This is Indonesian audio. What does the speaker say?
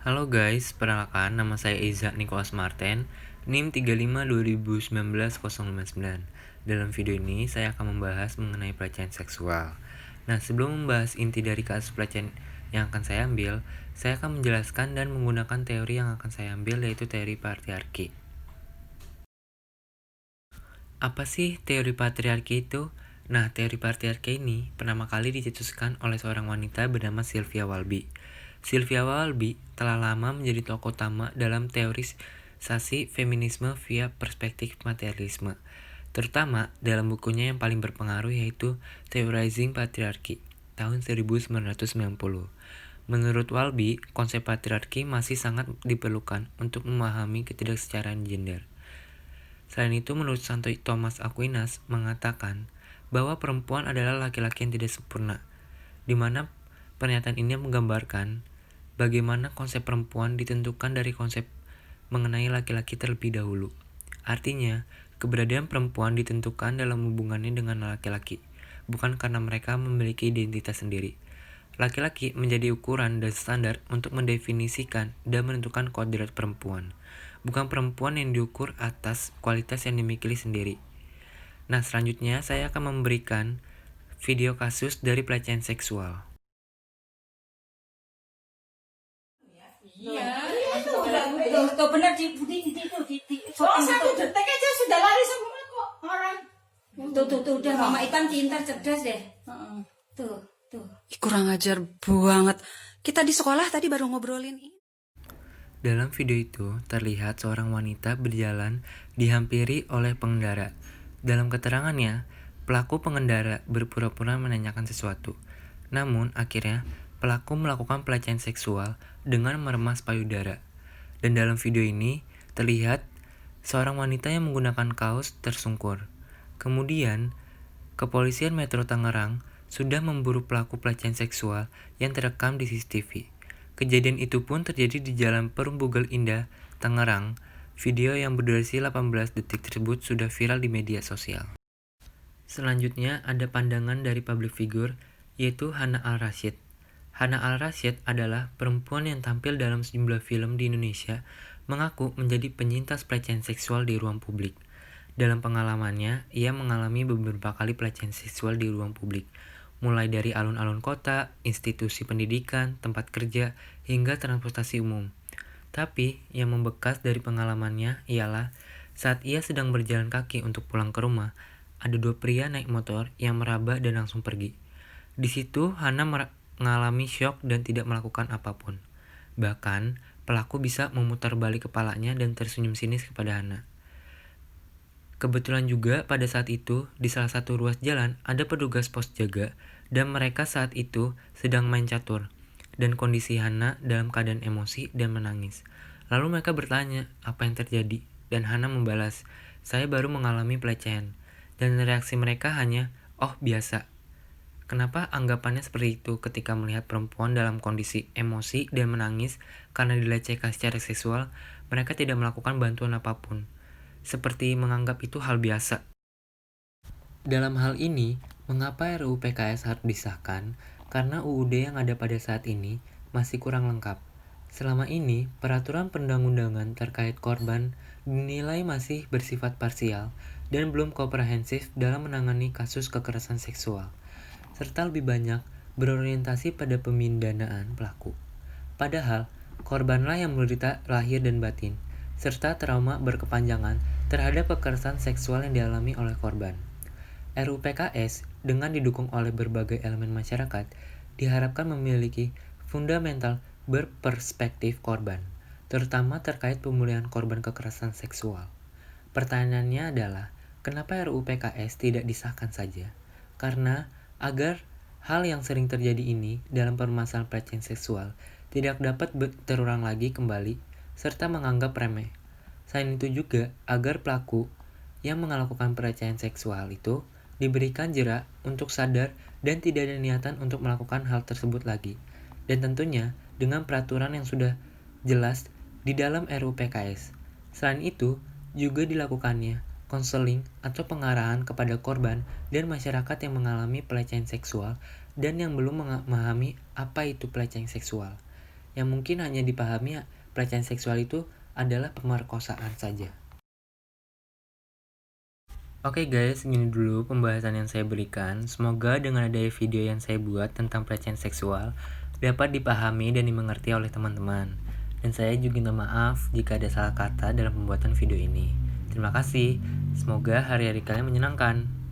Halo guys, perkenalkan nama saya Iza Nicholas Martin, NIM 35 2019 059. Dalam video ini saya akan membahas mengenai pelecehan seksual. Nah, sebelum membahas inti dari kasus pelecehan yang akan saya ambil, saya akan menjelaskan dan menggunakan teori yang akan saya ambil, yaitu teori patriarki. Apa sih teori patriarki itu? Nah, teori patriarki ini pertama kali dicetuskan oleh seorang wanita bernama Sylvia Walby. Sylvia Walby telah lama menjadi tokoh utama dalam teorisasi feminisme via perspektif materialisme, terutama dalam bukunya yang paling berpengaruh, yaitu Theorizing Patriarchy tahun 1990. Menurut Walby, konsep patriarki masih sangat diperlukan untuk memahami ketidaksetaraan gender. Selain itu, menurut Santo Thomas Aquinas mengatakan bahwa perempuan adalah laki-laki yang tidak sempurna, di mana pernyataan ini menggambarkan bagaimana konsep perempuan ditentukan dari konsep mengenai laki-laki terlebih dahulu. Artinya, keberadaan perempuan ditentukan dalam hubungannya dengan laki-laki, bukan karena mereka memiliki identitas sendiri. Laki-laki menjadi ukuran dan standar untuk mendefinisikan dan menentukan kodrat perempuan, bukan perempuan yang diukur atas kualitas yang dimiliki sendiri. Nah, selanjutnya saya akan memberikan video kasus dari pelecehan seksual. Iya, itu udah benar di Oh, 1 detik aja sudah lari semua kok orang. tuh udah Mama Ipan pintar cerdas deh. Tuh. Kurang ajar banget. Kita di sekolah tadi baru ngobrolin ini. Dalam video itu, terlihat seorang wanita berjalan dihampiri oleh pengendara. Dalam keterangannya, pelaku pengendara berpura-pura menanyakan sesuatu. Namun, akhirnya pelaku melakukan pelecehan seksual dengan meremas payudara. Dan dalam video ini, terlihat seorang wanita yang menggunakan kaos tersungkur. Kemudian, Kepolisian Metro Tangerang sudah memburu pelaku pelecehan seksual yang terekam di CCTV. Kejadian itu pun terjadi di Jalan Perumbugel Indah, Tangerang. Video yang berdurasi 18 detik tersebut sudah viral di media sosial. Selanjutnya ada pandangan dari public figure, yaitu Hana Al-Rashid. Hana Al-Rashid adalah perempuan yang tampil dalam sejumlah film di Indonesia, mengaku menjadi penyintas pelecehan seksual di ruang publik. Dalam pengalamannya, ia mengalami beberapa kali pelecehan seksual di ruang publik, mulai dari alun-alun kota, institusi pendidikan, tempat kerja, hingga transportasi umum. Tapi, yang membekas dari pengalamannya ialah saat ia sedang berjalan kaki untuk pulang ke rumah, ada 2 pria naik motor yang meraba dan langsung pergi. Di situ, Hana mengalami syok dan tidak melakukan apapun. Bahkan, pelaku bisa memutar balik kepalanya dan tersenyum sinis kepada Hana. Kebetulan juga pada saat itu, di salah satu ruas jalan ada petugas pos jaga, dan mereka saat itu sedang main catur, dan kondisi Hana dalam keadaan emosi dan menangis. Lalu mereka bertanya apa yang terjadi, dan Hana membalas, "Saya baru mengalami pelecehan." Dan reaksi mereka hanya, "Oh, biasa." Kenapa anggapannya seperti itu ketika melihat perempuan dalam kondisi emosi dan menangis karena dilecehkan secara seksual, mereka tidak melakukan bantuan apapun, seperti menganggap itu hal biasa. Dalam hal ini, mengapa RUU PKS harus disahkan? Karena UUD yang ada pada saat ini masih kurang lengkap. Selama ini, peraturan perundang-undangan terkait korban dinilai masih bersifat parsial dan belum komprehensif dalam menangani kasus kekerasan seksual, serta lebih banyak berorientasi pada pemindanaan pelaku. Padahal, korbanlah yang menderita lahir dan batin, serta trauma berkepanjangan terhadap kekerasan seksual yang dialami oleh korban. RUU PKS dengan didukung oleh berbagai elemen masyarakat diharapkan memiliki fundamental berperspektif korban, terutama terkait pemulihan korban kekerasan seksual. Pertanyaannya adalah, kenapa RUU PKS tidak disahkan saja? Karena agar hal yang sering terjadi ini dalam permasalahan pelecehan seksual tidak dapat terulang lagi kembali serta menganggap remeh. Selain itu juga agar pelaku yang melakukan pelecehan seksual itu diberikan jera untuk sadar dan tidak ada niatan untuk melakukan hal tersebut lagi. Dan tentunya dengan peraturan yang sudah jelas di dalam RUU PKS. Selain itu, juga dilakukannya konseling atau pengarahan kepada korban dan masyarakat yang mengalami pelecehan seksual dan yang belum memahami apa itu pelecehan seksual. yang mungkin hanya dipahami pelecehan seksual itu adalah pemerkosaan saja. Oke guys, segini dulu pembahasan yang saya berikan. Semoga dengan adanya video yang saya buat tentang pelecehan seksual dapat dipahami dan dimengerti oleh teman-teman. Dan saya juga minta maaf jika ada salah kata dalam pembuatan video ini. Terima kasih. Semoga hari-hari kalian menyenangkan.